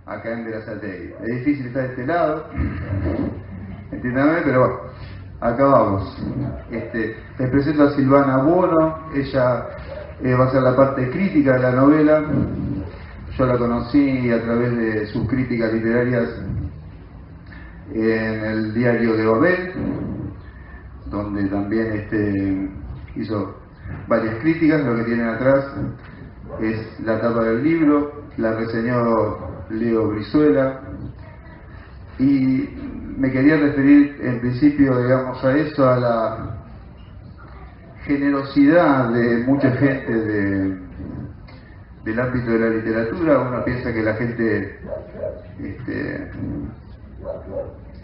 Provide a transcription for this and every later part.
acá en Berazategui. Es difícil estar de este lado, entiéndame, pero bueno, acá vamos. Les presento a Silvana Buono. Ella va a ser la parte crítica de la novela. Yo la conocí a través de sus críticas literarias en el diario de Babel, donde también hizo varias críticas. Lo que tienen atrás es la tapa del libro, la reseñó Leo Brizuela, y me quería referir en principio, digamos, a eso, a la generosidad de mucha gente del ámbito de la literatura. Uno piensa que la gente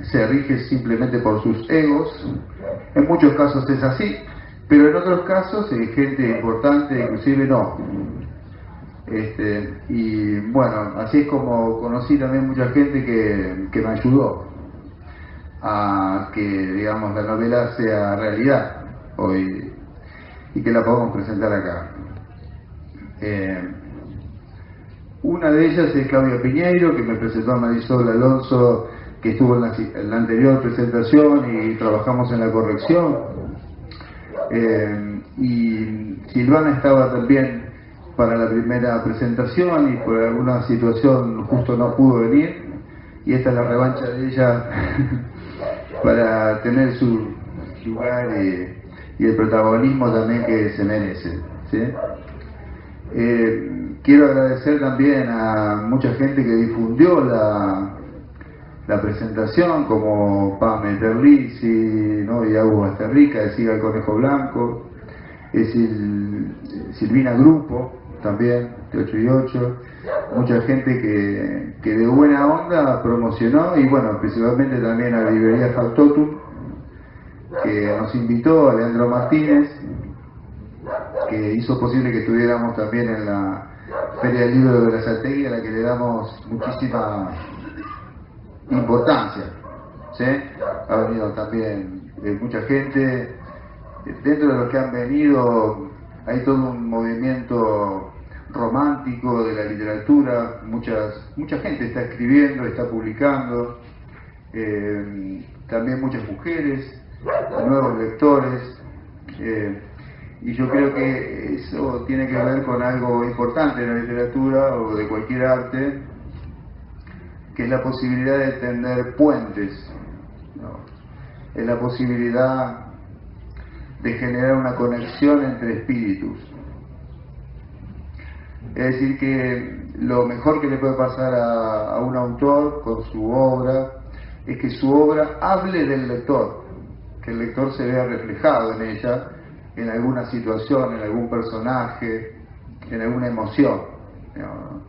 se rige simplemente por sus egos. En muchos casos es así, pero en otros casos gente importante inclusive no. Y bueno, así es como conocí también mucha gente que me ayudó a que, digamos, la novela sea realidad hoy y que la podamos presentar acá. Una de ellas es Claudia Piñeiro, que me presentó a Marisol Alonso, que estuvo en la anterior presentación y trabajamos en la corrección. Y Silvana estaba también para la primera presentación y por alguna situación justo no pudo venir, y esta es la revancha de ella para tener su lugar y el protagonismo también que se merece, ¿sí? Quiero agradecer también a mucha gente que difundió la presentación, como Pame Terlizzi, ¿no? Y Agus Basterrica, de Siga el Conejo Blanco, Silvina Grupo, también, de 8 y 8, mucha gente que de buena onda promocionó, y bueno, principalmente también a la librería Factotum, que nos invitó, a Leandro Martínez, que hizo posible que estuviéramos también en la Feria del Libro de Berazategui, a la que le damos muchísima importancia, ¿sí? Ha venido también mucha gente. Dentro de los que han venido hay todo un movimiento romántico de la literatura. Mucha gente está escribiendo, está publicando, también muchas mujeres, nuevos lectores, y yo creo que eso tiene que ver con algo importante en la literatura o de cualquier arte, que es la posibilidad de tender puentes, ¿no? Es la posibilidad de generar una conexión entre espíritus. Es decir, que lo mejor que le puede pasar a un autor con su obra es que su obra hable del lector, que el lector se vea reflejado en ella, en alguna situación, en algún personaje, en alguna emoción, ¿no?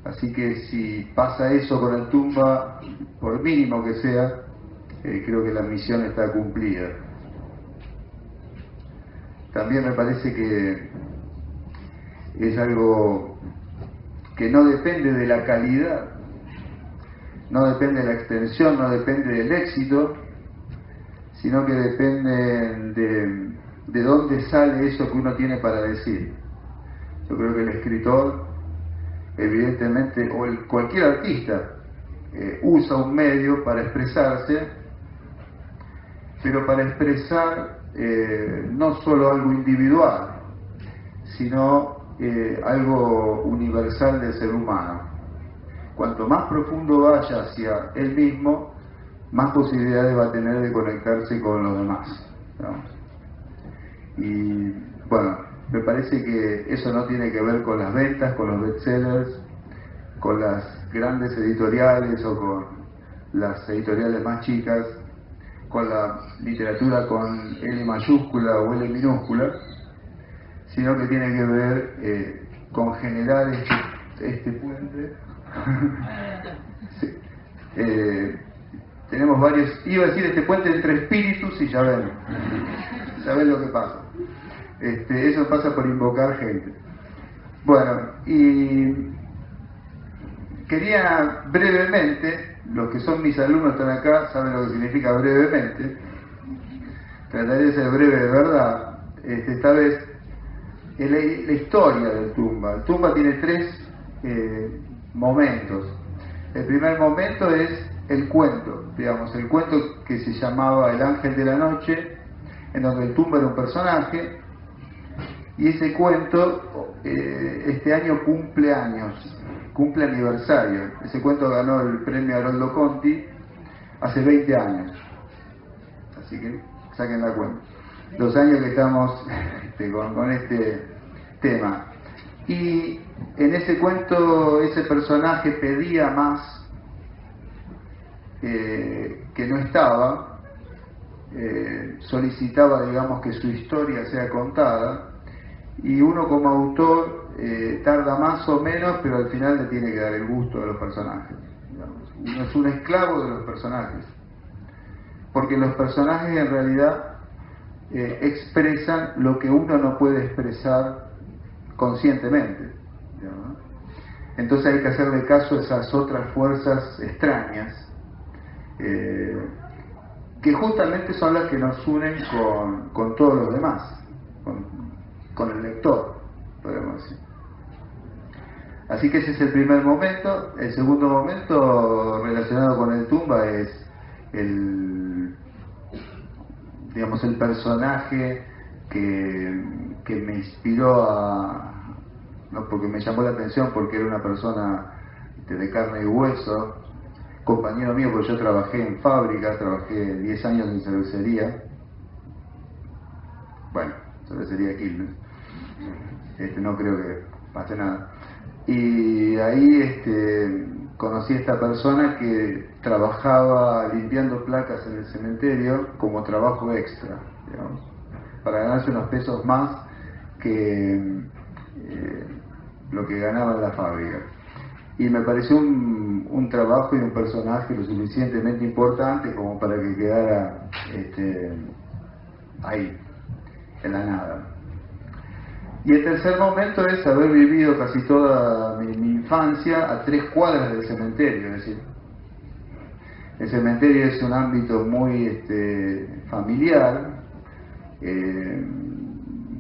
Así que si pasa eso con el Tumba, por mínimo que sea, creo que la misión está cumplida. También me parece que es algo que no depende de la calidad, no depende de la extensión, no depende del éxito, sino que depende de dónde sale eso que uno tiene para decir. Yo creo que el escritor, evidentemente, o cualquier artista, usa un medio para expresarse, pero para expresar no solo algo individual, sino algo universal del ser humano. Cuanto más profundo vaya hacia él mismo, más posibilidades va a tener de conectarse con los demás, ¿no? Y bueno, me parece que eso no tiene que ver con las ventas, con los bestsellers, con las grandes editoriales o con las editoriales más chicas, con la literatura con L mayúscula o L minúscula, sino que tiene que ver con generar este puente. Sí. Tenemos varios, iba a decir este puente entre espíritus, y ya ven lo que pasa. Eso pasa por invocar gente. Bueno, y quería brevemente, los que son mis alumnos están acá, saben lo que significa brevemente, trataré de ser breve de verdad. Esta vez, la historia del Tumba. El Tumba tiene tres momentos. El primer momento es el cuento, digamos, el cuento que se llamaba El Ángel de la Noche, en donde el Tumba era un personaje, y ese cuento este año cumple años, cumple aniversario. Ese cuento ganó el premio Haroldo Conti hace 20 años, así que saquen la cuenta. Los años que estamos con este tema. Y en ese cuento ese personaje pedía más que no estaba, solicitaba, digamos, que su historia sea contada, y uno como autor tarda más o menos, pero al final le tiene que dar el gusto a los personajes, digamos. Uno es un esclavo de los personajes, porque los personajes en realidad expresan lo que uno no puede expresar conscientemente, ¿no? Entonces hay que hacerle caso a esas otras fuerzas extrañas, que justamente son las que nos unen con todos los demás, con el lector, podemos decir. Así que ese es el primer momento. El segundo momento relacionado con el Tumba es el personaje que me inspiró no porque me llamó la atención, porque era una persona de carne y hueso, compañero mío, porque yo trabajé en fábrica, trabajé 10 años en cervecería, cervecería Quilmes, no creo que pase nada, y ahí conocí a esta persona que trabajaba limpiando placas en el cementerio como trabajo extra, digamos, para ganarse unos pesos más que lo que ganaba en la fábrica. Y me pareció un trabajo y un personaje lo suficientemente importante como para que quedara ahí, en la nada. Y el tercer momento es haber vivido casi toda mi infancia a 3 cuadras del cementerio. Es decir, el cementerio es un ámbito muy familiar,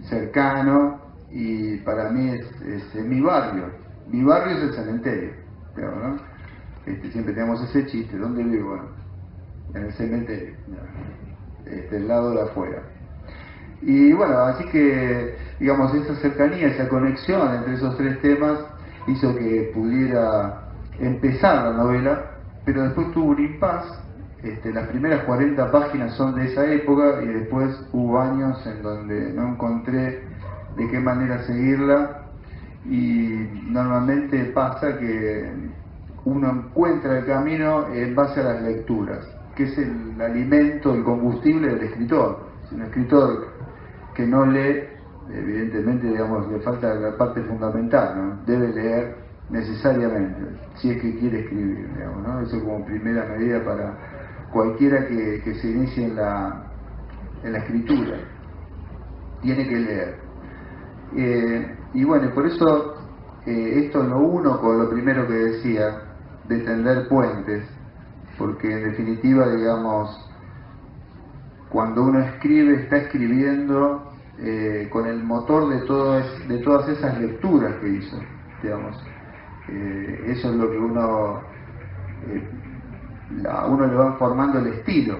cercano, y para mí es mi barrio. Mi barrio es el cementerio, ¿no? Siempre tenemos ese chiste: ¿dónde vivo? Bueno, en el cementerio, el lado de afuera. Y bueno, así que, digamos, esa cercanía, esa conexión entre esos 3 temas hizo que pudiera empezar la novela, pero después tuvo un impasse. Las primeras 40 páginas son de esa época, y después hubo años en donde no encontré de qué manera seguirla, y normalmente pasa que uno encuentra el camino en base a las lecturas, que es el alimento, el combustible del escritor. Si un escritor que no lee, evidentemente, digamos, le falta la parte fundamental, ¿no? Debe leer necesariamente, si es que quiere escribir, digamos, ¿no? Eso como primera medida para cualquiera que se inicie en la escritura, tiene que leer. Y bueno, por eso esto lo uno con lo primero que decía, de tender puentes, porque en definitiva, digamos, cuando uno escribe, está escribiendo con el motor de todas esas lecturas que hizo, digamos. Eso es lo que a uno le va formando el estilo,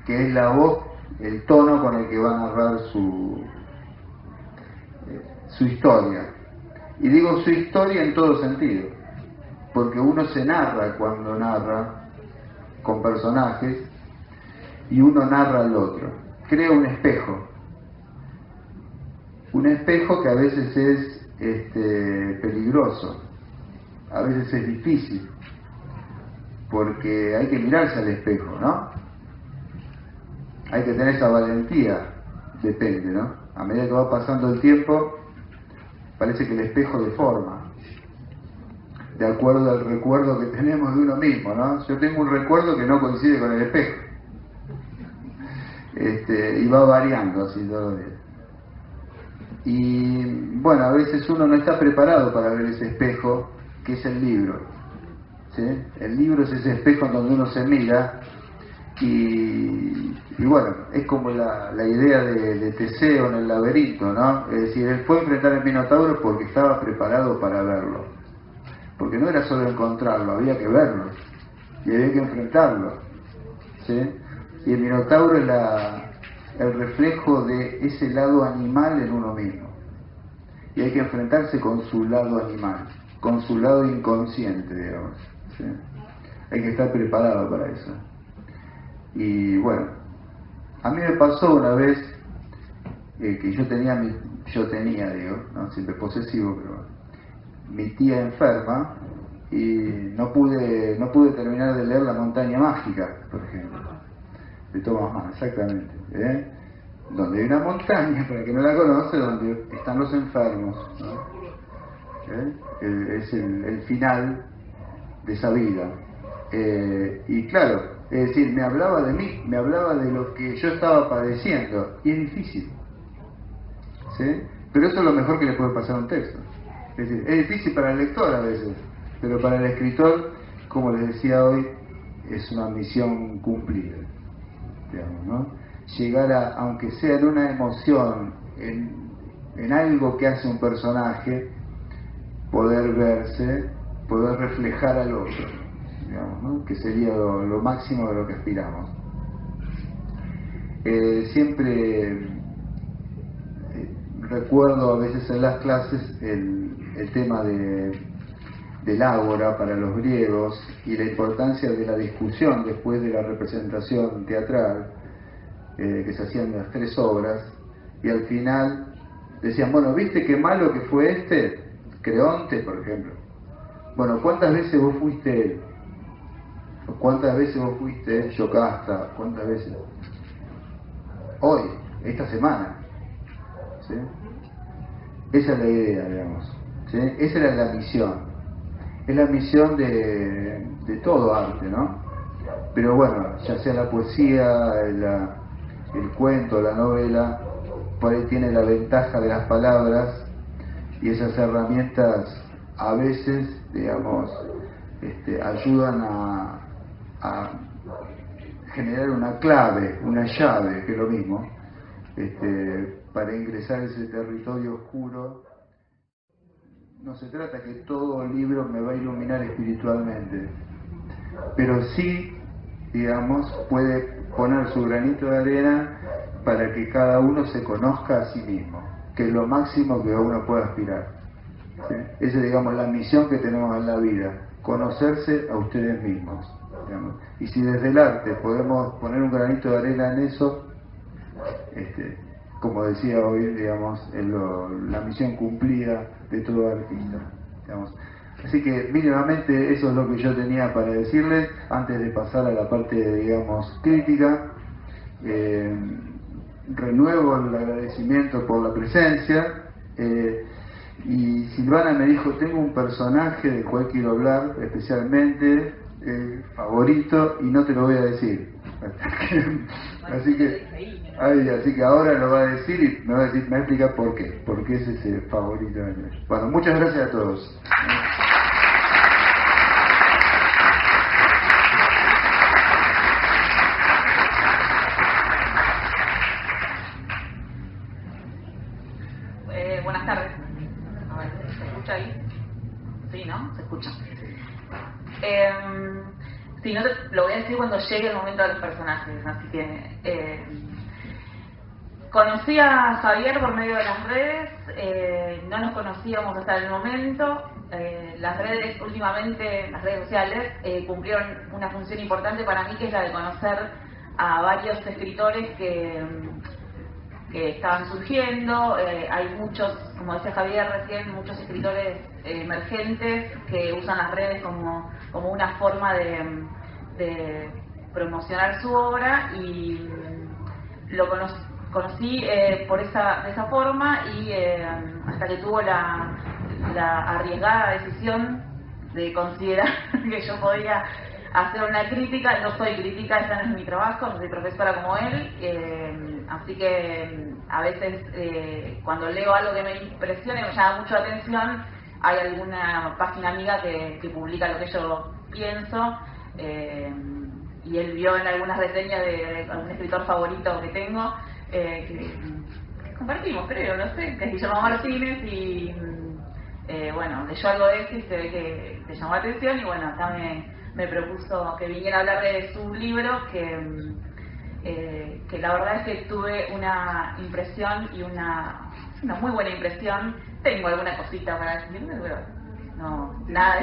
que es la voz, el tono con el que va a narrar su historia. Y digo su historia en todo sentido, porque uno se narra cuando narra con personajes, y uno narra al otro, crea un espejo que a veces es peligroso, a veces es difícil, porque hay que mirarse al espejo, ¿no? Hay que tener esa valentía, depende, ¿no? A medida que va pasando el tiempo, parece que el espejo deforma, de acuerdo al recuerdo que tenemos de uno mismo, ¿no? Yo tengo un recuerdo que no coincide con el espejo, y va variando así todo el día. Y bueno, a veces uno no está preparado para ver ese espejo que es el libro, ¿sí? El libro es ese espejo en donde uno se mira, y bueno, es como la idea de Teseo en el laberinto, ¿no? Es decir, él fue a enfrentar al Minotauro porque estaba preparado para verlo, porque no era solo encontrarlo, había que verlo y había que enfrentarlo, ¿sí? Y el Minotauro es el reflejo de ese lado animal en uno mismo, y hay que enfrentarse con su lado animal, con su lado inconsciente, digamos, ¿sí? Hay que estar preparado para eso. Y bueno, a mí me pasó una vez que yo tenía, digo, no siempre posesivo, pero mi tía enferma, y no pude terminar de leer La montaña mágica, por ejemplo, de Thomas Mann, exactamente, ¿eh? Donde hay una montaña, para el que no la conoce, donde están los enfermos, ¿no? Es el final de esa vida. Y claro, es decir, me hablaba de mí, me hablaba de lo que yo estaba padeciendo, y es difícil, ¿sí? Pero eso es lo mejor que le puede pasar a un texto. Es decir, es difícil para el lector a veces, pero para el escritor, como les decía hoy, es una misión cumplida, digamos, ¿no? Llegar a, aunque sea en una emoción, en algo que hace un personaje, poder verse, poder reflejar al otro, digamos, ¿no? Que sería lo máximo de lo que aspiramos. Siempre recuerdo a veces en las clases el tema del ágora para los griegos y la importancia de la discusión después de la representación teatral, que se hacían las 3 obras, y al final decían, bueno, ¿viste qué malo que fue este? Creonte, por ejemplo. Bueno, ¿cuántas veces vos fuiste él? ¿Cuántas veces vos fuiste Yocasta? ¿Cuántas veces? Hoy, esta semana, ¿sí? Esa es la idea, digamos, ¿sí? Esa era la misión. Es la misión de todo arte, ¿no? Pero bueno, ya sea la poesía, el cuento, la novela, por ahí tiene la ventaja de las palabras, y esas herramientas a veces, digamos, ayudan a generar una clave, una llave, que es lo mismo, para ingresar a ese territorio oscuro. No se trata que todo libro me va a iluminar espiritualmente, pero sí, digamos, puede poner su granito de arena para que cada uno se conozca a sí mismo, que es lo máximo que uno puede aspirar, ¿sí? Esa es, digamos, la misión que tenemos en la vida, conocerse a ustedes mismos, digamos. Y si desde el arte podemos poner un granito de arena en eso, como decía hoy, digamos, es la misión cumplida de todo artista, digamos. Así que mínimamente eso es lo que yo tenía para decirles antes de pasar a la parte, digamos, crítica. Renuevo el agradecimiento por la presencia, y Silvana me dijo, tengo un personaje del cual quiero hablar especialmente, favorito, y no te lo voy a decir. así que ahora lo va a decir y me va a explicar por qué es ese favorito. Bueno, muchas gracias a todos. Buenas tardes. A ver, ¿se escucha ahí? Sí, ¿no? Se escucha. Sí, no lo voy a decir cuando llegue el momento de los personajes, así que conocí a Javier por medio de las redes, no nos conocíamos hasta el momento. Las redes últimamente, las redes sociales, cumplieron una función importante para mí, que es la de conocer a varios escritores que estaban surgiendo. Hay muchos, como decía Javier recién, muchos escritores emergentes que usan las redes como una forma de promocionar su obra, y lo conocí de esa forma, y hasta que tuvo la arriesgada decisión de considerar que yo podía hacer una crítica. No soy crítica, ese no es mi trabajo, no soy profesora como él, así que a veces cuando leo algo que me impresione, me llama mucho la atención, hay alguna página amiga que publica lo que yo pienso, y él vio en algunas reseñas de algún escritor favorito que tengo, que compartimos, creo, no sé, que es Guillermo Martínez, y bueno, leyó algo de eso y se ve que le llamó la atención y bueno, acá me propuso que viniera a hablar de su libro, que la verdad es que tuve una impresión y una muy buena impresión. Tengo alguna cosita para decirme, pero no, nada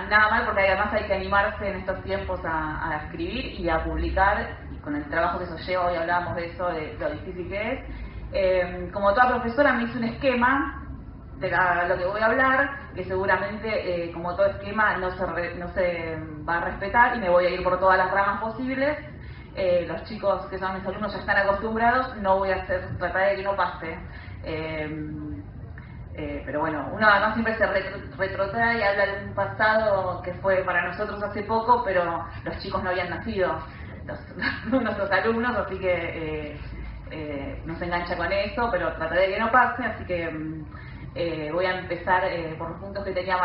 nada mal, porque además hay que animarse en estos tiempos a escribir y a publicar, y con el trabajo que eso lleva, hoy hablábamos de eso, de lo difícil que es. Como toda profesora me hice un esquema de lo que voy a hablar, que seguramente como todo esquema no se va a respetar y me voy a ir por todas las ramas posibles. Los chicos que son mis alumnos ya están acostumbrados, no voy a tratar de que no pase. Pero bueno, uno además siempre se retrotrae y habla de un pasado que fue para nosotros hace poco, pero los chicos no habían nacido, nuestros alumnos, así que nos engancha con eso, pero trataré de que no pase, así que voy a empezar por los puntos que tenía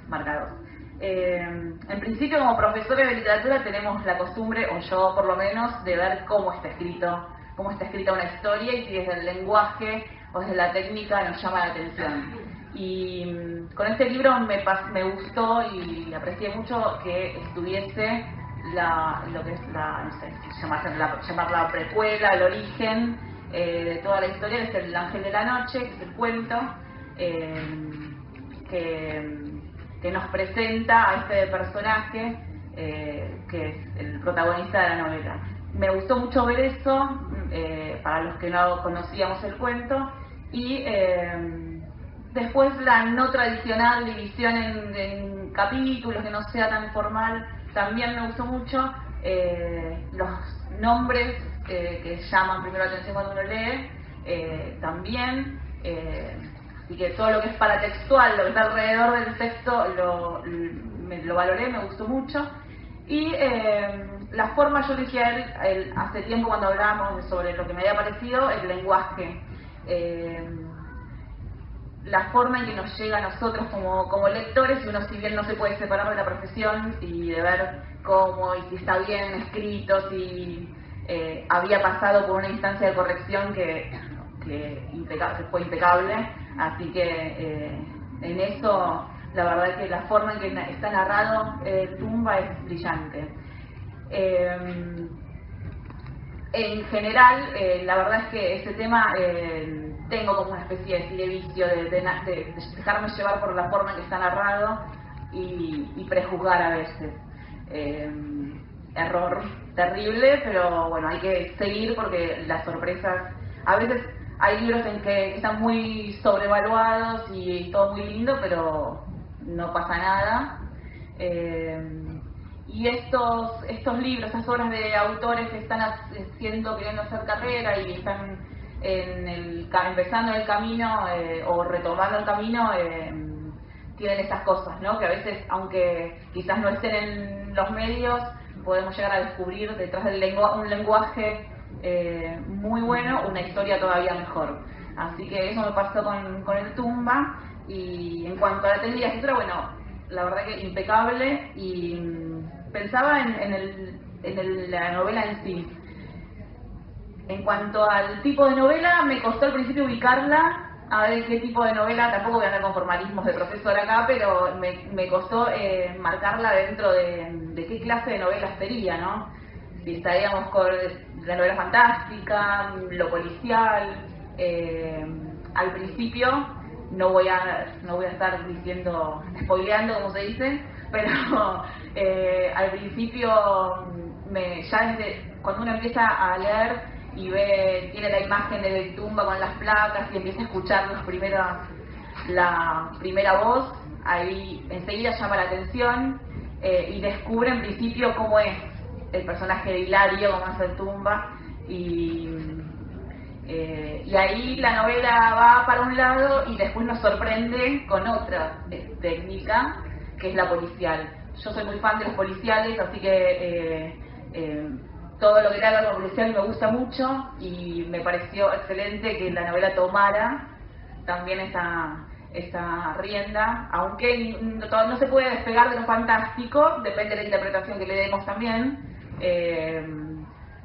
marcados. En principio, como profesores de literatura tenemos la costumbre, o yo por lo menos, de ver cómo está escrita una historia y si desde el lenguaje o desde la técnica nos llama la atención. Y con este libro me gustó y aprecié mucho que estuviese lo que es llamarla precuela, el origen de toda la historia, que es El Ángel de la Noche, que es el cuento que nos presenta a este personaje que es el protagonista de la novela. Me gustó mucho ver eso, para los que no conocíamos el cuento, y después la no tradicional división en capítulos, que no sea tan formal, también me gustó mucho. Los nombres que llaman primero la atención cuando uno lee, también. Así que todo lo que es paratextual, lo que está alrededor del texto, lo valoré, me gustó mucho. Y la forma, yo le dije a él hace tiempo cuando hablábamos sobre lo que me había parecido, el lenguaje. La forma en que nos llega a nosotros como lectores, y uno si bien no se puede separar de la profesión y de ver cómo y si está bien escrito, si había pasado por una instancia de corrección que fue impecable, así que en eso la verdad es que la forma en que está narrado Tumba es brillante. En general, la verdad es que ese tema tengo como una especie de vicio de dejarme llevar por la forma en que está narrado y prejuzgar a veces. Error terrible, pero bueno, hay que seguir porque las sorpresas, a veces hay libros en que están muy sobrevaluados y todo muy lindo, pero no pasa nada. Y estos libros, estas obras de autores que están queriendo hacer carrera y están empezando el camino o retomando el camino, tienen estas cosas, ¿no? Que a veces, aunque quizás no estén en los medios, podemos llegar a descubrir detrás del un lenguaje muy bueno, una historia todavía mejor. Así que eso me pasó con el Tumba. Y en cuanto a la técnica de escritura, bueno, la verdad que impecable, y pensaba en la novela en sí. En cuanto al tipo de novela, me costó al principio ubicarla, a ver qué tipo de novela, tampoco voy a andar con formalismos de profesor acá, pero me costó marcarla dentro de qué clase de novela sería, ¿no? Si estaríamos con la novela fantástica, lo policial. Al principio no voy a estar spoileando como se dice, pero al principio cuando uno empieza a leer y tiene la imagen de Tumba con las placas y empieza a escuchar la primera voz, ahí enseguida llama la atención, y descubre en principio cómo es el personaje de Hilario, cómo es el Tumba, y ahí la novela va para un lado y después nos sorprende con otra técnica, que es la policial. Yo soy muy fan de los policiales, así que todo lo que le haga con policial me gusta mucho, y me pareció excelente que la novela tomara también esa rienda, aunque no se puede despegar de lo fantástico, depende de la interpretación que le demos también.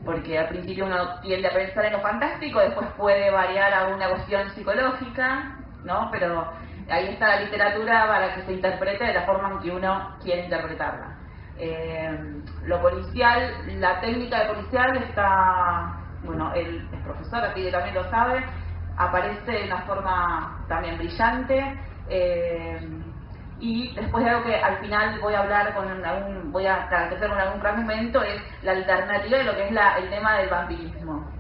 porque al principio uno tiende a pensar en lo fantástico, después puede variar a una cuestión psicológica, ¿no? Pero ahí está la literatura para que se interprete de la forma en que uno quiere interpretarla. Lo policial, la técnica de policial está, bueno, el profesor, así que también lo sabe, aparece de una forma también brillante, y después de algo que al final voy a hablar voy a caracterizar con algún fragmento, es la alternativa de lo que es el tema del vampirismo.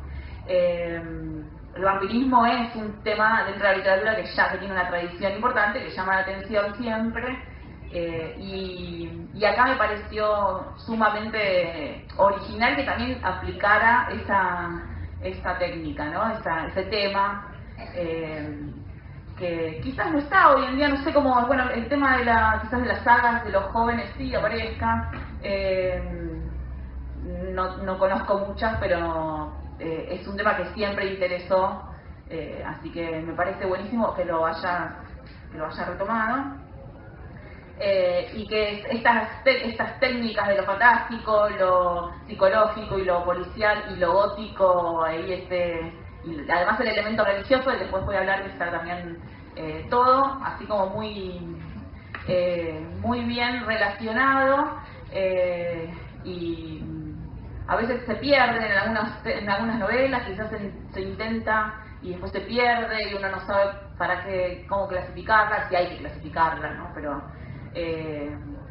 El vampirismo es un tema dentro de la literatura que tiene una tradición importante, que llama la atención siempre, y acá me pareció sumamente original que también aplicara esa técnica, ¿no? Ese tema, que quizás no está hoy en día, no sé cómo, bueno, el tema quizás de las sagas de los jóvenes sí aparezca, no conozco muchas, pero es un tema que siempre interesó, así que me parece buenísimo que lo haya retomado. Y que estas técnicas de lo fantástico, lo psicológico y lo policial y lo gótico, ahí y además el elemento religioso, y después voy a hablar de esta también, todo, así como muy bien relacionado, y a veces se pierden en algunas novelas, quizás se intenta y después se pierde y uno no sabe cómo clasificarla, si hay que clasificarla, ¿no? Pero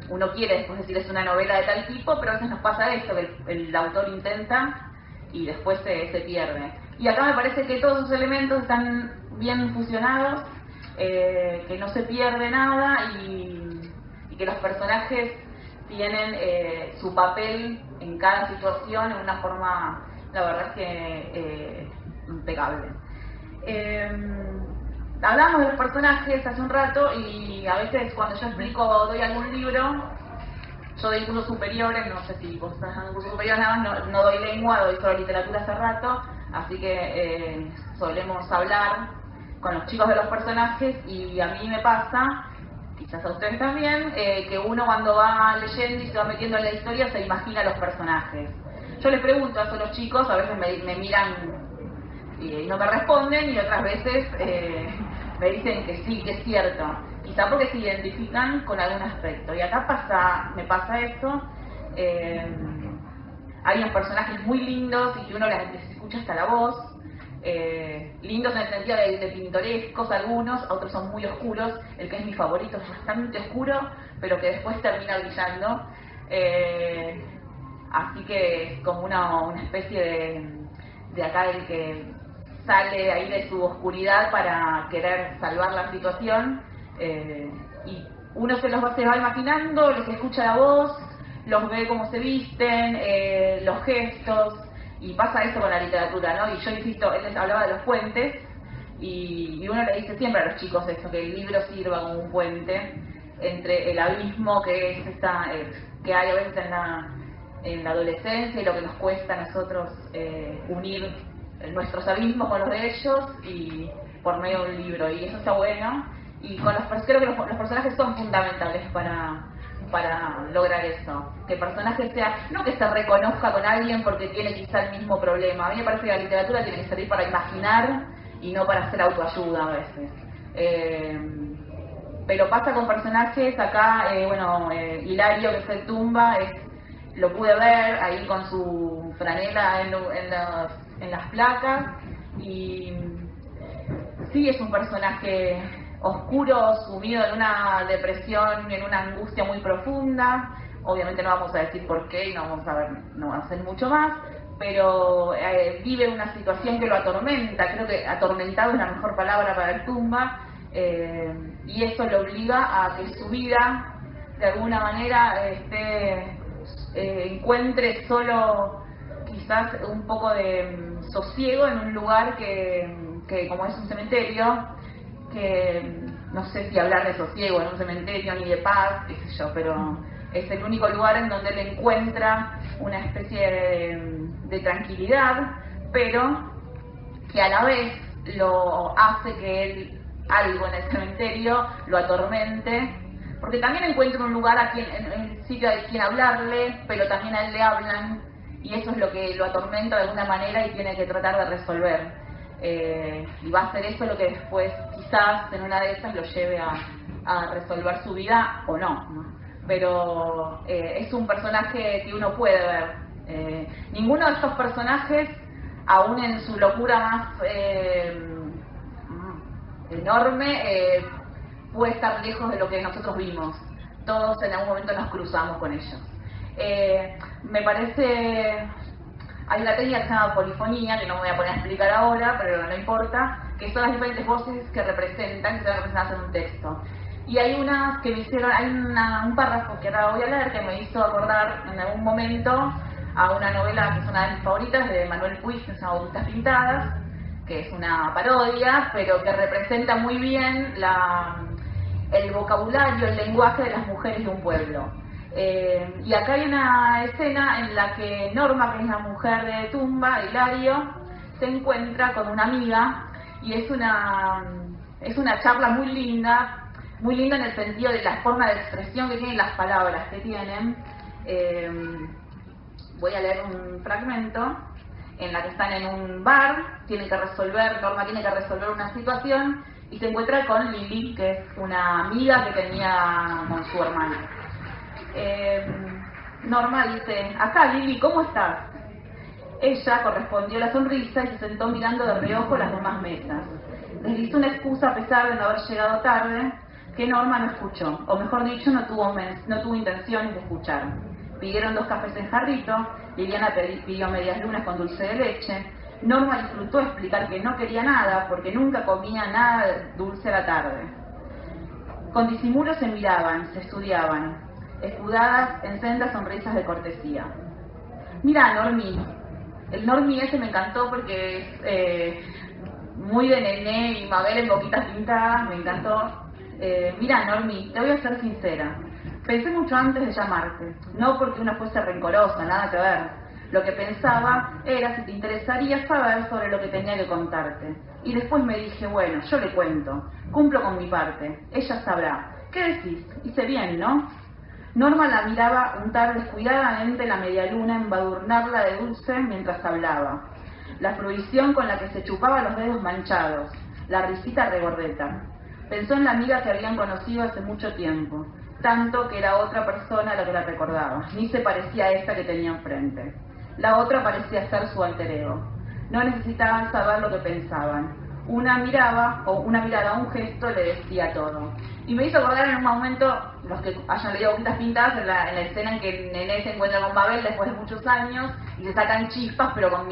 uno quiere después decir es una novela de tal tipo, pero a veces nos pasa esto, que el autor intenta y después se pierde. Y acá me parece que todos esos elementos están bien fusionados, que no se pierde nada y que los personajes tienen su papel en cada situación en una forma, la verdad es que impecable. Hablamos de los personajes hace un rato y a veces cuando yo doy algún libro, yo doy cursos superiores, no sé si vos estás dando cursos superiores, nada más, no doy lengua, doy solo literatura hace rato, así que solemos hablar con los chicos de los personajes y a mí me pasa, quizás a ustedes también, que uno cuando va leyendo y se va metiendo en la historia se imagina los personajes. Yo les pregunto a esos los chicos, a veces me miran y no me responden y otras veces me dicen que sí, que es cierto, quizá porque se identifican con algún aspecto. Y acá me pasa eso, hay unos personajes muy lindos y que uno les escucha hasta la voz, lindos en el sentido de pintorescos algunos, otros son muy oscuros, el que es mi favorito es bastante oscuro, pero que después termina brillando, así que es como una especie de acá el que sale ahí de su oscuridad para querer salvar la situación, y uno se va imaginando, les escucha la voz, los ve cómo se visten, los gestos, y pasa eso con la literatura, ¿no? Y yo insisto, él les hablaba de los puentes, y uno le dice siempre a los chicos esto, que el libro sirva como un puente entre el abismo que es que hay a veces en la adolescencia y lo que nos cuesta a nosotros unir nuestros abismos con los de ellos y por medio de un libro, y eso está bueno, y creo que los personajes son fundamentales para lograr eso, que el personaje no que se reconozca con alguien porque tiene quizá el mismo problema. A mí me parece que la literatura tiene que servir para imaginar y no para hacer autoayuda a veces, pero pasa con personajes acá, Hilario, que es el Tumba, lo pude ver ahí con su franela en las placas, y sí es un personaje oscuro, sumido en una depresión, en una angustia muy profunda. Obviamente no vamos a decir por qué y no vamos a hacer mucho más, pero vive una situación que lo atormenta. Creo que atormentado es la mejor palabra para el Tumba, y eso le obliga a que su vida de alguna manera encuentre solo quizás un poco de sosiego en un lugar que como es un cementerio, que no sé si hablar de sosiego en un cementerio ni de paz, qué sé yo, pero es el único lugar en donde él encuentra una especie de tranquilidad, pero que a la vez lo hace que él, algo en el cementerio, lo atormente, porque también encuentra un lugar en el sitio de quien hablarle, pero también a él le hablan, y eso es lo que lo atormenta de alguna manera y tiene que tratar de resolver. Y va a ser eso lo que después quizás en una de esas lo lleve a resolver su vida o no, ¿no? Pero es un personaje que uno puede ver. Ninguno de estos personajes, aún en su locura más enorme, puede estar lejos de lo que nosotros vimos. Todos en algún momento nos cruzamos con ellos. Me parece... Hay una técnica que se llama polifonía, que no me voy a poner a explicar ahora, pero no importa, que son las diferentes voces que representan, que se van representadas en un texto. Y hay unas que me hicieron, hay un párrafo que ahora voy a leer que me hizo acordar en algún momento a una novela que es una de mis favoritas, de Manuel Puig, que se llama Bautistas Pintadas, que es una parodia, pero que representa muy bien el vocabulario, el lenguaje de las mujeres de un pueblo. Y acá hay una escena en la que Norma, que es la mujer de Tumba, Hilario, se encuentra con una amiga y es una charla muy linda en el sentido de la forma de expresión que tienen las palabras que tienen. Voy a leer un fragmento en la que están en un bar, Norma tiene que resolver una situación y se encuentra con Lili, que es una amiga que tenía con su hermana. Norma dice: acá Lili, ¿cómo estás? Ella correspondió la sonrisa y se sentó mirando de reojo las demás mesas. Les hizo una excusa a pesar de no haber llegado tarde, que Norma no escuchó, o mejor dicho, no tuvo intenciones de escuchar. Pidieron 2 cafés en jarrito, Liliana pidió medias lunas con dulce de leche. Norma disfrutó explicar que no quería nada, porque nunca comía nada dulce a la tarde. Con disimulo se miraban, se estudiaban, escudadas en sendas sonrisas de cortesía. Mira, Normi. El Normi ese me encantó porque es muy de Nené y Mabel en Boquitas Pintadas, me encantó. Mira, Normi, te voy a ser sincera. Pensé mucho antes de llamarte, no porque una fuese rencorosa, nada que ver. Lo que pensaba era si te interesaría saber sobre lo que tenía que contarte. Y después me dije, bueno, yo le cuento, cumplo con mi parte, ella sabrá. ¿Qué decís? Hice bien, ¿no? Norma la miraba untar descuidadamente la media luna, embadurnarla de dulce mientras hablaba. La fruición con la que se chupaba los dedos manchados, la risita regordeta. Pensó en la amiga que habían conocido hace mucho tiempo, tanto que era otra persona la que la recordaba, ni se parecía a esta que tenía enfrente. La otra parecía ser su alter ego. No necesitaban saber lo que pensaban. Una mirada, un gesto le decía todo. Y me hizo acordar en un momento, los que hayan leído Boquitas Pintadas, en la escena en que Nené se encuentra con Mabel después de muchos años y se sacan chispas, pero con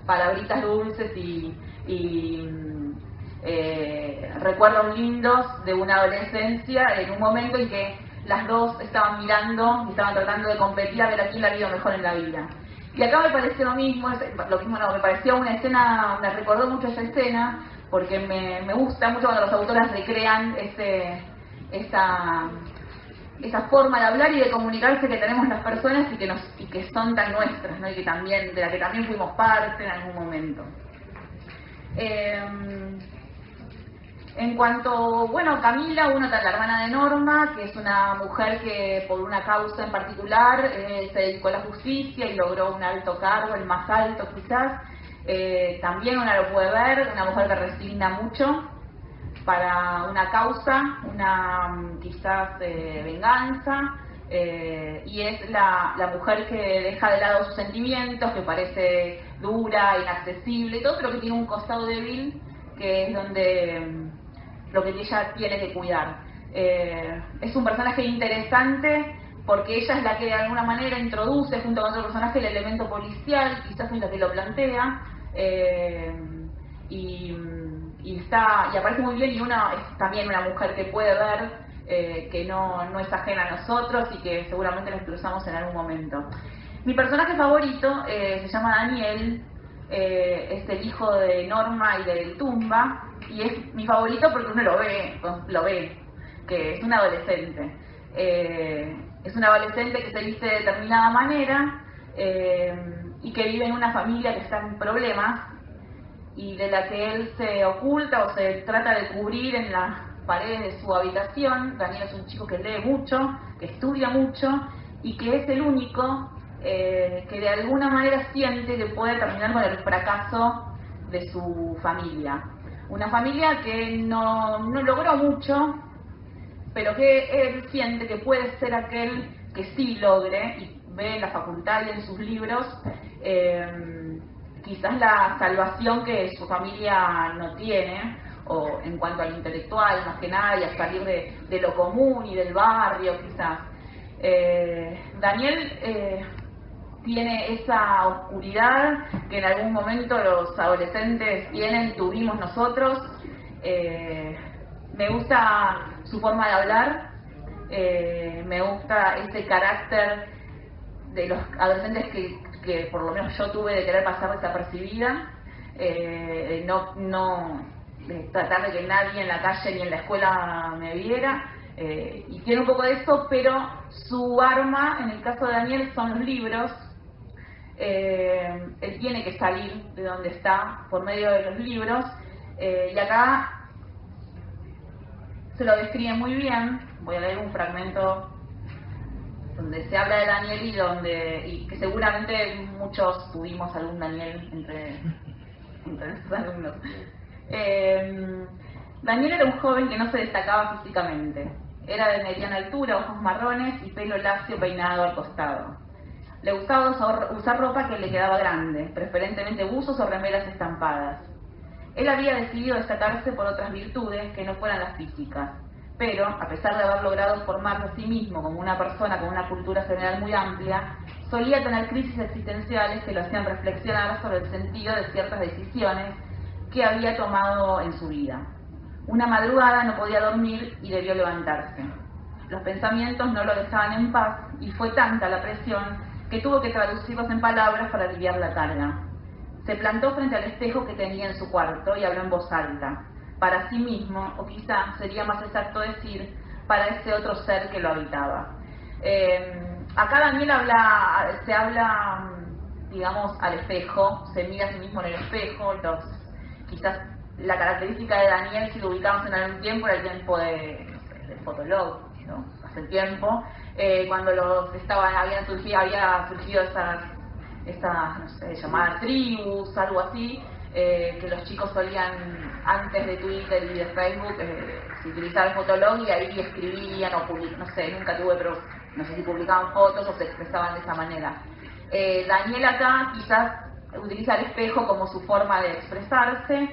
palabritas dulces y recuerdos lindos de una adolescencia, en un momento en que las dos estaban mirando y estaban tratando de competir a ver a quién la había mejor en la vida. Y acá me pareció me pareció una escena, me recordó mucho esa escena, porque me gusta mucho cuando los autores recrean esa forma de hablar y de comunicarse que tenemos las personas y que son tan nuestras, ¿no? Y de la que también fuimos parte en algún momento. En cuanto, Camila, la hermana de Norma, que es una mujer que por una causa en particular se dedicó a la justicia y logró un alto cargo, el más alto quizás. También uno lo puede ver, una mujer que resigna mucho para una causa, quizás venganza, y es la mujer que deja de lado sus sentimientos, que parece dura, inaccesible y todo, pero que tiene un costado débil, que es donde lo que ella tiene que cuidar. Es un personaje interesante porque ella es la que de alguna manera introduce junto con otro personaje el elemento policial, quizás es la que lo plantea, y aparece muy bien, y es también una mujer que puede ver, que no es ajena a nosotros y que seguramente nos cruzamos en algún momento. Mi personaje favorito se llama Daniel, es el hijo de Norma y de Tumba, y es mi favorito porque uno lo ve, que es un adolescente. Es un adolescente que se viste de determinada manera y que vive en una familia que está en problemas y de la que él se oculta o se trata de cubrir en las paredes de su habitación. Daniel es un chico que lee mucho, que estudia mucho y que es el único que de alguna manera siente que puede terminar con el fracaso de su familia. Una familia que no logró mucho, pero que él siente que puede ser aquel que sí logre, y ve en la facultad y en sus libros quizás la salvación que su familia no tiene, o en cuanto al intelectual, más que nada, y a salir de lo común y del barrio, quizás. Daniel tiene esa oscuridad que en algún momento los adolescentes tuvimos nosotros. Me gusta su forma de hablar, me gusta ese carácter de los adolescentes que por lo menos yo tuve de querer pasar desapercibida, tratar de que nadie en la calle ni en la escuela me viera, y tiene un poco de eso, pero su arma, en el caso de Daniel, son los libros. Él tiene que salir de donde está por medio de los libros, y acá se lo describe muy bien. Voy a leer un fragmento donde se habla de Daniel y que seguramente muchos tuvimos algún Daniel entre nuestros alumnos. Daniel era un joven que no se destacaba físicamente. Era de mediana altura, ojos marrones y pelo lacio peinado al costado. Le gustaba usar ropa que le quedaba grande, preferentemente buzos o remeras estampadas. Él había decidido destacarse por otras virtudes que no fueran las físicas, pero, a pesar de haber logrado formarse a sí mismo como una persona con una cultura general muy amplia, solía tener crisis existenciales que lo hacían reflexionar sobre el sentido de ciertas decisiones que había tomado en su vida. Una madrugada no podía dormir y debió levantarse. Los pensamientos no lo dejaban en paz y fue tanta la presión que tuvo que traducirlos en palabras para aliviar la carga. Se plantó frente al espejo que tenía en su cuarto y habló en voz alta, para sí mismo, o quizá sería más exacto decir, para ese otro ser que lo habitaba. Acá Daniel se habla, digamos, al espejo, se mira a sí mismo en el espejo. Quizás la característica de Daniel, si lo ubicamos en algún tiempo, era el tiempo de Fotolog, ¿no? Hace tiempo, cuando había surgido estas no sé, llamadas tribus, algo así, que los chicos solían, antes de Twitter y de Facebook, se utilizaba el Fotolog y ahí escribían o publicaban, no sé, nunca tuve, pero no sé si publicaban fotos o se expresaban de esa manera. Daniel acá quizás utiliza el espejo como su forma de expresarse,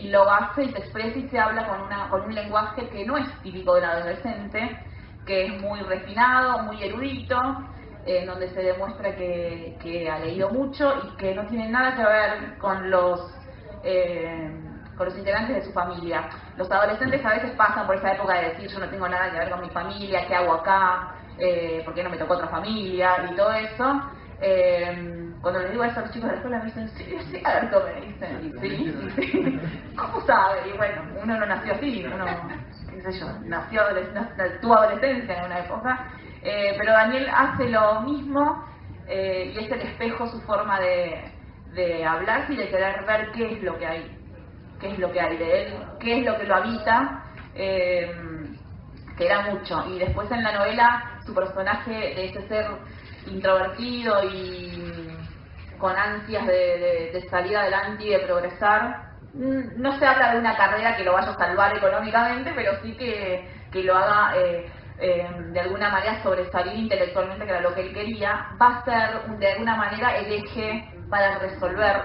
y lo hace y se expresa y se habla con un lenguaje que no es típico del adolescente, que es muy refinado, muy erudito, donde se demuestra que ha leído mucho y que no tiene nada que ver con los integrantes de su familia. Los adolescentes a veces pasan por esa época de decir: yo no tengo nada que ver con mi familia, ¿qué hago acá? ¿Por qué no me tocó otra familia? Y todo eso. Cuando les digo eso a los chicos de la escuela me dicen: sí, es cierto, me dicen. Sí. ¿Cómo sabe? Y bueno, uno no nació así, uno, qué sé yo, tuvo adolescencia en una época. Pero Daniel hace lo mismo, y es el espejo su forma de hablar y de querer ver qué es lo que hay de él, qué es lo que lo habita, que era mucho. Y después en la novela su personaje, de ese ser introvertido y con ansias de salir adelante y de progresar, no se habla de una carrera que lo vaya a salvar económicamente, pero sí que lo haga de alguna manera sobresalir intelectualmente, que era lo que él quería. Va a ser de alguna manera el eje para resolver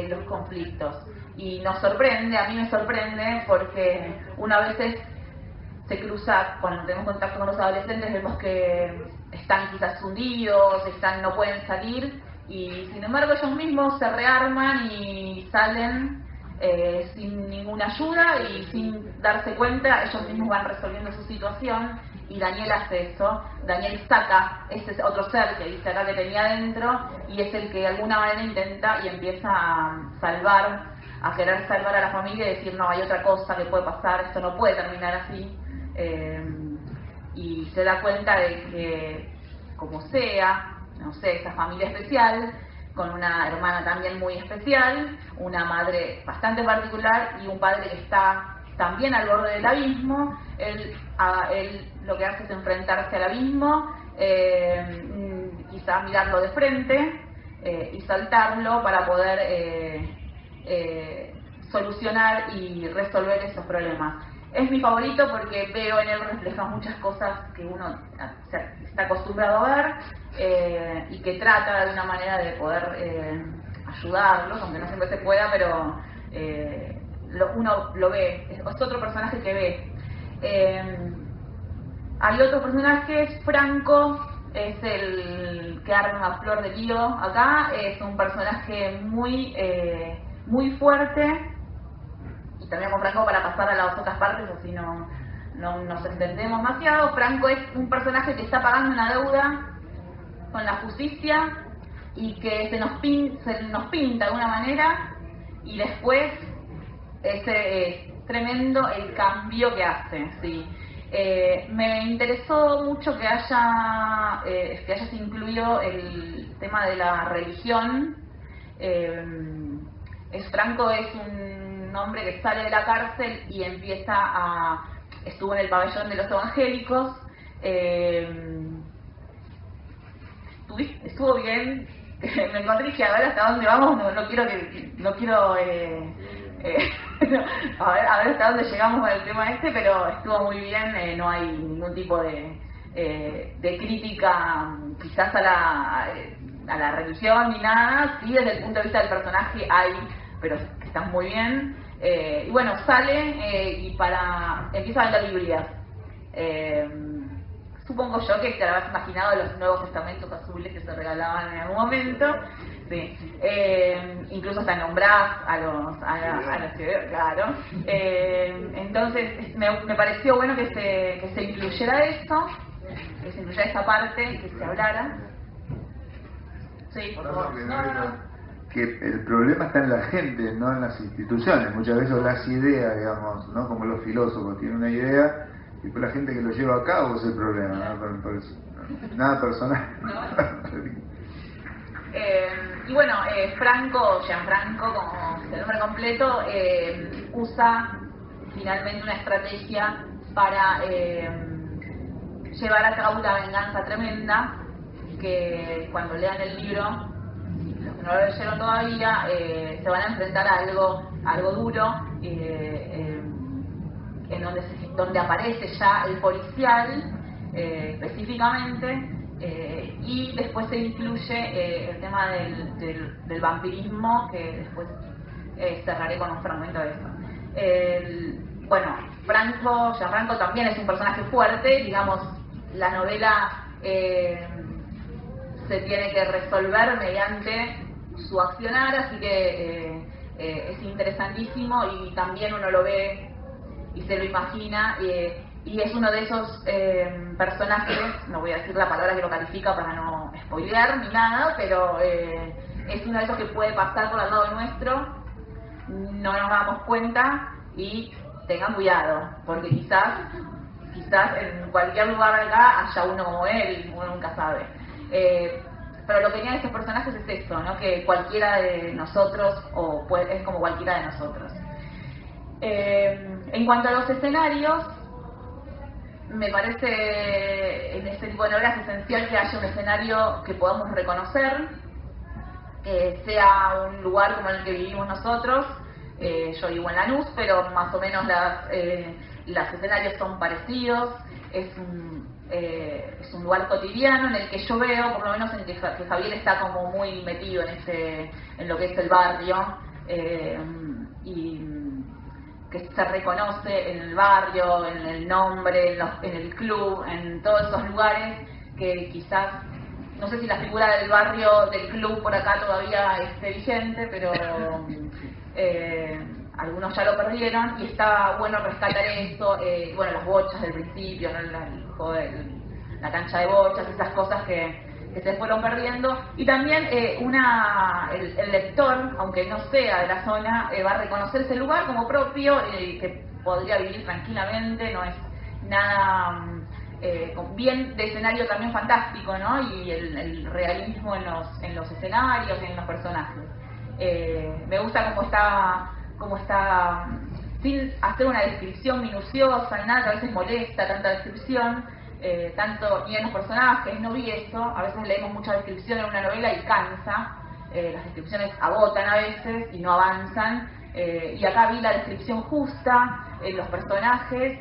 los conflictos. Y nos sorprende, a mí me sorprende, porque una vez se cruza, cuando tenemos contacto con los adolescentes, vemos que están quizás hundidos, no pueden salir, y sin embargo ellos mismos se rearman y salen sin ninguna ayuda y sin darse cuenta, ellos mismos van resolviendo su situación. Y Daniel hace eso. Daniel saca ese otro ser que dice acá que tenía dentro, y es el que de alguna manera intenta y empieza a querer salvar a la familia y decir: no, hay otra cosa que puede pasar, esto no puede terminar así. Y se da cuenta de que, como sea, no sé, esa familia especial, con una hermana también muy especial, una madre bastante particular y un padre que está también al borde del abismo. Él lo que hace es enfrentarse al abismo, quizá mirarlo de frente y saltarlo para poder solucionar y resolver esos problemas. Es mi favorito porque veo en él refleja muchas cosas que uno está acostumbrado a ver y que trata de alguna manera de poder ayudarlos, aunque no siempre se pueda, pero uno lo ve, es otro personaje que ve. Hay otros personajes. Franco es el que arma a flor de lío acá, es un personaje muy fuerte. Y terminamos con Franco para pasar a las otras partes, así no nos entendemos demasiado. Franco es un personaje que está pagando una deuda con la justicia y que se nos pinta de alguna manera, y después es tremendo el cambio que hace, ¿sí? Me interesó mucho que hayas incluido el tema de la religión. Franco es un hombre que sale de la cárcel y estuvo en el pabellón de los evangélicos. Estuvo bien. Me encontré y dije, a ver hasta dónde vamos, no quiero a ver hasta dónde llegamos con el tema pero estuvo muy bien. No hay ningún tipo de crítica quizás a la religión ni nada. Sí, desde el punto de vista del personaje hay, pero está muy bien. Y bueno, sale y empieza a vender Biblias. Supongo yo que te habrás imaginado los Nuevos Testamentos azules que se regalaban en algún momento. Sí. Incluso hasta nombrás a los que, claro. Entonces me pareció bueno que se incluyera esto, que se incluyera esta parte, que se hablara. Sí, por favor. Que el problema está en la gente, no en las instituciones. Muchas veces las ideas, digamos, ¿no? Como los filósofos tienen una idea y pues la gente que lo lleva a cabo es el problema, ¿no? Nada personal. Y bueno, Gianfranco, como el nombre completo, usa finalmente una estrategia para llevar a cabo una venganza tremenda, que cuando lean el libro, los que no lo leyeron todavía, se van a enfrentar a algo duro, en donde aparece ya el policial específicamente. Y después se incluye el tema del vampirismo, que después cerraré con un fragmento de eso. Bueno, Gianfranco también es un personaje fuerte, digamos, la novela se tiene que resolver mediante su accionar, así que es interesantísimo y también uno lo ve y se lo imagina. Y es uno de esos personajes, no voy a decir la palabra que lo califica para no spoilear ni nada, pero es uno de esos que puede pasar por al lado nuestro, no nos damos cuenta y tengan cuidado, porque quizás en cualquier lugar acá haya uno como él, uno nunca sabe. Pero lo que tienen estos personajes es esto, ¿no? Que cualquiera de nosotros, es como cualquiera de nosotros. En cuanto a los escenarios, me parece en este tipo de novelas esencial que haya un escenario que podamos reconocer, que sea un lugar como el que vivimos nosotros. Yo vivo en Lanús, pero más o menos los escenarios son parecidos. Es un lugar cotidiano en el que yo veo, por lo menos en que Javier está como muy metido en lo que es el barrio, y que se reconoce en el barrio, en el nombre, en el club, en todos esos lugares que quizás, no sé si la figura del barrio, del club por acá todavía esté vigente, pero algunos ya lo perdieron y está bueno rescatar eso. Bueno, las bochas del principio, ¿no? La cancha de bochas, esas cosas que se fueron perdiendo. Y también el lector, aunque no sea de la zona, va a reconocer ese lugar como propio, que podría vivir tranquilamente. No es nada bien de escenario también fantástico, ¿no? Y el realismo en los escenarios y en los personajes. Me gusta cómo está, sin hacer una descripción minuciosa y nada, que a veces molesta tanta descripción. tanto ni en los personajes, no vi eso. A veces leemos mucha descripción en una novela y cansa, las descripciones agotan a veces y no avanzan, y acá vi la descripción justa en los personajes.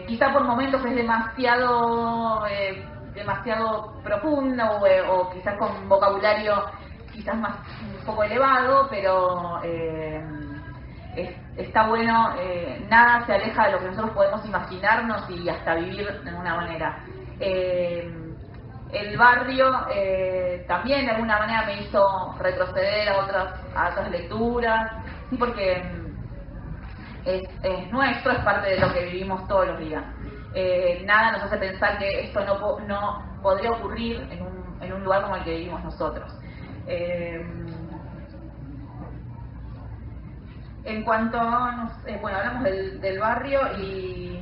Quizá por momentos es demasiado profundo, o quizás con vocabulario quizás más un poco elevado, pero está bueno. Nada se aleja de lo que nosotros podemos imaginarnos y hasta vivir de alguna manera. El barrio también de alguna manera me hizo retroceder a otras lecturas, sí, porque es nuestro, es parte de lo que vivimos todos los días. Nada nos hace pensar que esto no podría ocurrir en un lugar como el que vivimos nosotros. En cuanto a, bueno, hablamos del barrio y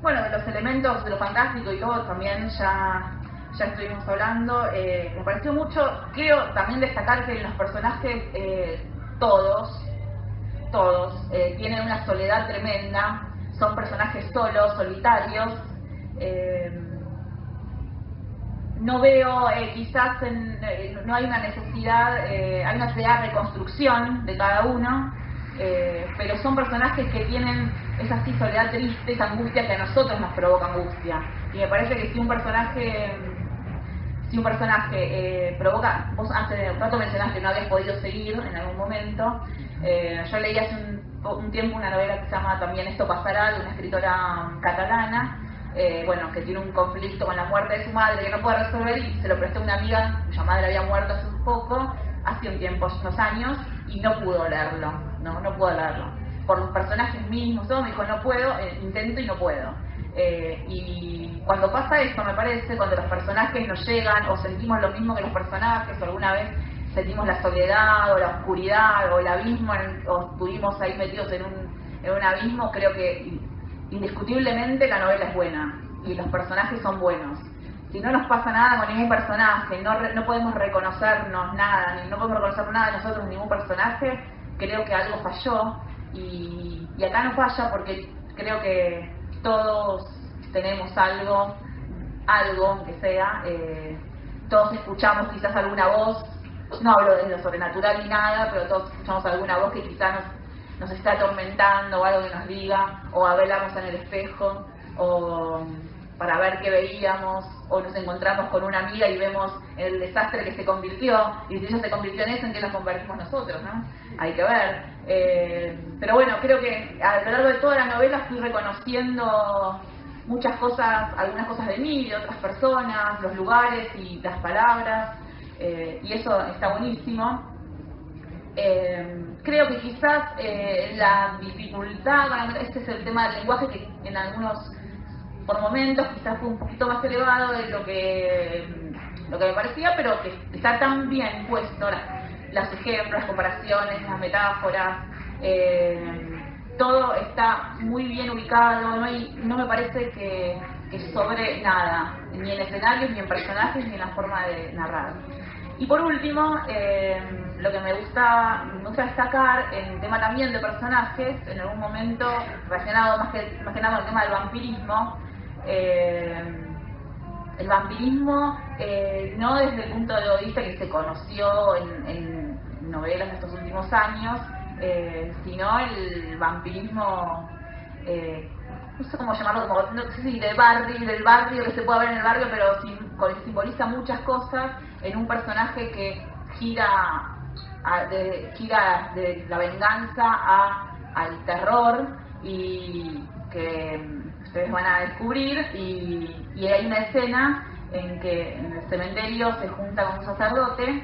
bueno, de los elementos, de lo fantástico y todo, también ya estuvimos hablando. Me pareció mucho, quiero también destacar que los personajes, todos tienen una soledad tremenda, son personajes solos, solitarios. No veo, quizás no hay una necesidad, hay una necesidad de reconstrucción de cada uno, pero son personajes que tienen esa sí soledad triste, esa angustia que a nosotros nos provoca angustia. Y me parece que si un personaje provoca, vos antes de un rato mencionaste que no habías podido seguir en algún momento. Yo leí hace un tiempo una novela que se llama también Esto pasará, de una escritora catalana, bueno, que tiene un conflicto con la muerte de su madre que no puede resolver, y se lo prestó a una amiga cuya madre había muerto hace un tiempo, unos años, y no pudo leerlo, no pudo leerlo. Por los personajes mismos, todo me dijo, no puedo, intento y no puedo. Y cuando pasa esto, me parece, cuando los personajes nos llegan, o sentimos lo mismo que los personajes, o alguna vez sentimos la soledad, o la oscuridad, o el abismo, o estuvimos ahí metidos en un abismo, creo que indiscutiblemente la novela es buena, y los personajes son buenos. Si no nos pasa nada con ningún personaje, no podemos reconocernos nada, no podemos reconocer nada de nosotros, ningún personaje, creo que algo falló, y acá no falla porque creo que todos tenemos algo que sea, todos escuchamos quizás alguna voz, no hablo de lo sobrenatural ni nada, pero todos escuchamos alguna voz que quizás nos está atormentando, o algo que nos diga, o hablamos en el espejo, o para ver qué veíamos, o nos encontramos con una amiga y vemos el desastre que se convirtió, y si ella se convirtió en eso, ¿en qué nos convertimos nosotros? ¿No? Hay que ver. Pero bueno, creo que a lo largo de toda la novela fui reconociendo muchas cosas, algunas cosas de mí, de otras personas, los lugares y las palabras, y eso está buenísimo. Creo que quizás la dificultad, este es el tema del lenguaje, que en algunos, por momentos, quizás fue un poquito más elevado de lo que me parecía, pero que está tan bien puesto, los ejemplos, las comparaciones, las metáforas, todo está muy bien ubicado, no me parece que sobre nada, ni en escenarios, ni en personajes, ni en la forma de narrar. Y por último, lo que me gusta destacar en tema también de personajes, en algún momento relacionado más que nada al tema del vampirismo, el vampirismo no desde el punto de vista que se conoció en novelas de estos últimos años, sino el vampirismo, no sé cómo llamarlo, como, no sé si del barrio que se puede ver en el barrio, pero simboliza muchas cosas en un personaje que gira de la venganza al terror, y que ustedes van a descubrir, y hay una escena en que en el cementerio se junta con un sacerdote.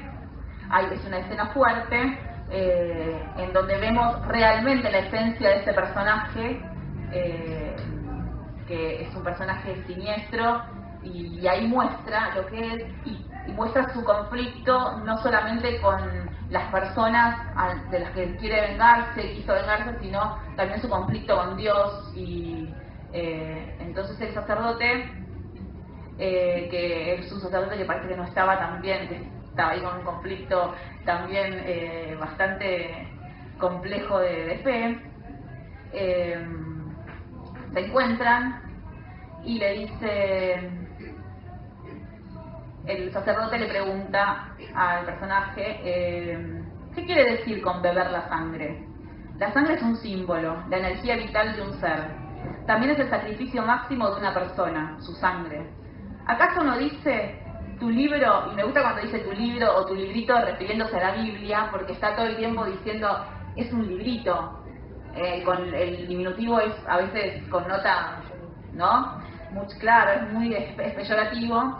Es una escena fuerte, en donde vemos realmente la esencia de este personaje, que es un personaje siniestro, y ahí muestra lo que es, y muestra su conflicto no solamente con las personas de las que quiso vengarse, sino también su conflicto con Dios. Y entonces el sacerdote, que es un sacerdote que parece que no estaba tan bien, que estaba ahí con un conflicto también bastante complejo de fe, se encuentran y le dice, el sacerdote le pregunta al personaje, ¿qué quiere decir con beber la sangre? La sangre es un símbolo, la energía vital de un ser. También es el sacrificio máximo de una persona, su sangre. ¿Acaso no dice tu libro? Y me gusta cuando dice tu libro o tu librito refiriéndose a la Biblia, porque está todo el tiempo diciendo, es un librito. Con el diminutivo a veces connota, ¿no? Muy claro, es muy peyorativo.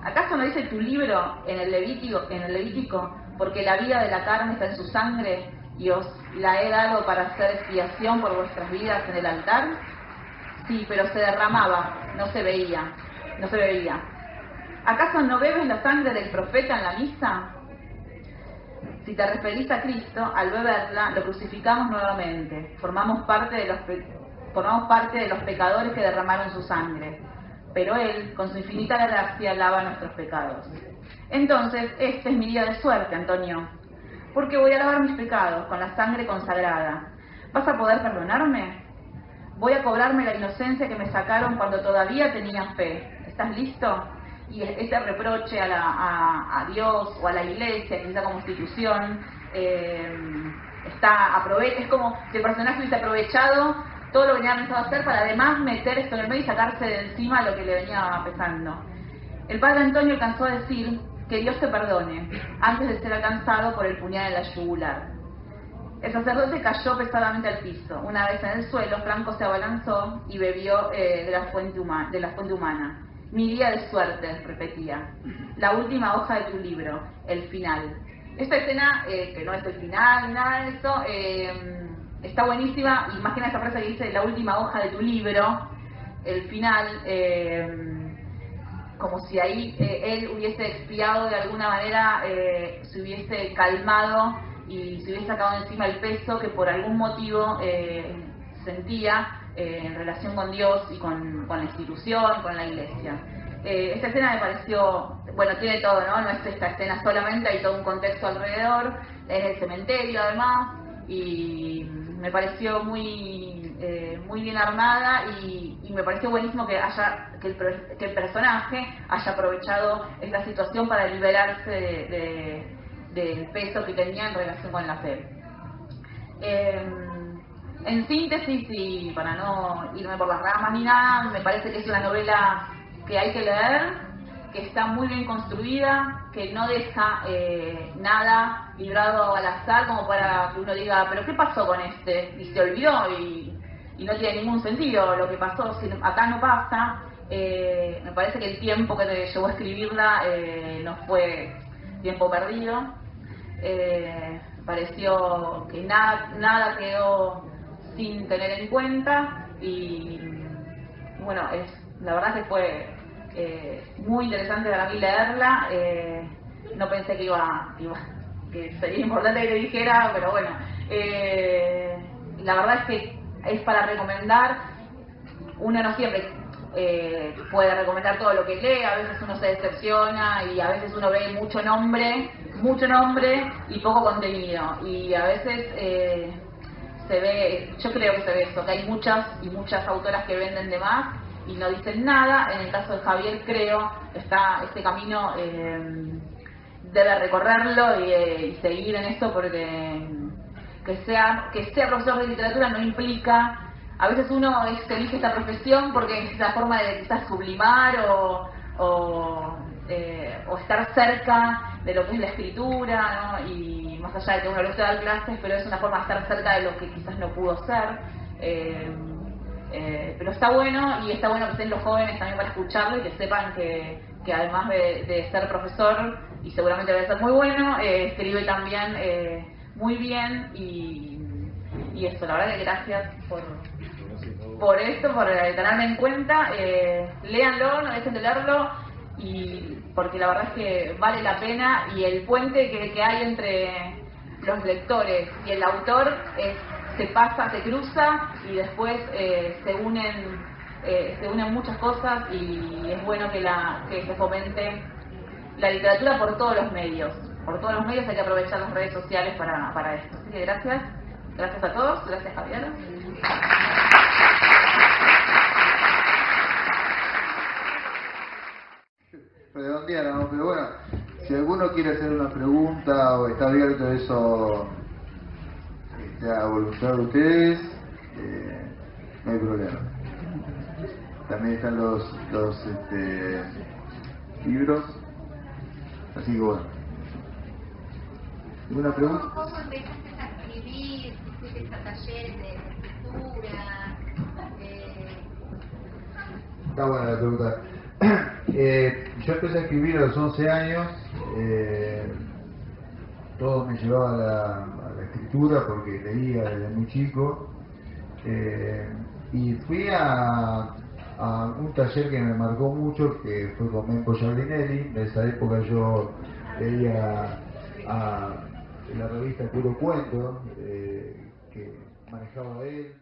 ¿Acaso no dice tu libro en el Levítico, porque la vida de la carne está en su sangre y os la he dado para hacer expiación por vuestras vidas en el altar? Sí, pero se derramaba, no se bebía. ¿Acaso no bebes la sangre del profeta en la misa? Si te referís a Cristo, al beberla, lo crucificamos nuevamente. Formamos parte de los pecadores que derramaron su sangre. Pero Él, con su infinita gracia, lava nuestros pecados. Entonces, este es mi día de suerte, Antonio, porque voy a lavar mis pecados con la sangre consagrada. ¿Vas a poder perdonarme? Voy a cobrarme la inocencia que me sacaron cuando todavía tenía fe. ¿Estás listo? Y este reproche a Dios o a la Iglesia, quizá como institución, es como si el personaje hubiese aprovechado todo lo que tenía pensado hacer para además meter esto en el medio y sacarse de encima lo que le venía pesando. El padre Antonio alcanzó a decir que Dios te perdone antes de ser alcanzado por el puñal en la yugular. El sacerdote cayó pesadamente al piso. Una vez en el suelo, Franco se abalanzó y bebió de la fuente humana. Mi día de suerte, repetía. La última hoja de tu libro, el final. Esta escena, que no es el final, nada de eso, está buenísima, y más que nada esa frase que dice la última hoja de tu libro, el final, como si ahí él hubiese expiado de alguna manera, se hubiese calmado y se hubiese sacado encima el peso que por algún motivo sentía en relación con Dios y con la institución, con la Iglesia. Esta escena me pareció, bueno, tiene todo, ¿no? No es esta escena solamente, hay todo un contexto alrededor, es el cementerio además, y me pareció muy bien armada, y me pareció buenísimo que el personaje haya aprovechado esta situación para liberarse del peso que tenía en relación con la fe. En síntesis, y para no irme por las ramas ni nada, me parece que es una novela que hay que leer, que está muy bien construida, que no deja nada librado al azar como para que uno diga, pero ¿qué pasó con este? Y se olvidó y no tiene ningún sentido lo que pasó, si acá no pasa. Me parece que el tiempo que te llevó a escribirla no fue tiempo perdido. Pareció que nada quedó sin tener en cuenta, y bueno, la verdad que fue muy interesante para mí leerla. No pensé que sería importante que te dijera, pero bueno, la verdad es que es para recomendar. Uno no siempre puede recomendar todo lo que lee, a veces uno se decepciona y a veces uno ve mucho nombre y poco contenido, y a veces se ve, yo creo que se ve eso, que hay muchas y muchas autoras que venden de más y no dicen nada. En el caso de Javier, creo, está este camino, debe recorrerlo y seguir en esto, porque que sea profesor de literatura no implica, a veces uno elige esta profesión porque es la forma de quizás sublimar o estar cerca de lo que es la escritura, ¿no? Y más allá de que uno le guste dar clases, pero es una forma de estar cerca de lo que quizás no pudo ser. Pero está bueno, y está bueno que estén los jóvenes también para escucharlo y que sepan que además de ser profesor, y seguramente debe ser muy bueno, escribe también muy bien, y eso, la verdad que gracias por esto, por tenerme en cuenta. Léanlo, no dejen de leerlo, y porque la verdad es que vale la pena, y el puente que hay entre los lectores y el autor se cruza, y después se unen muchas cosas, y es bueno que se fomente la literatura por todos los medios. Por todos los medios hay que aprovechar las redes sociales para esto. Así que gracias a todos, gracias Javier. cambiáramos, pero bueno, si alguno quiere hacer una pregunta o está abierto eso a voluntad de ustedes, no hay problema. También están los libros, así que bueno. ¿Alguna pregunta? ¿Cómo empezaste a escribir? ¿Hiciste talleres de escritura? Está buena la pregunta. Yo empecé a escribir a los 11 años. Todo me llevaba a la escritura porque leía desde muy chico. Y fui a un taller que me marcó mucho, que fue con Mempo Giardinelli. En esa época yo leía la revista Puro Cuento, que manejaba él.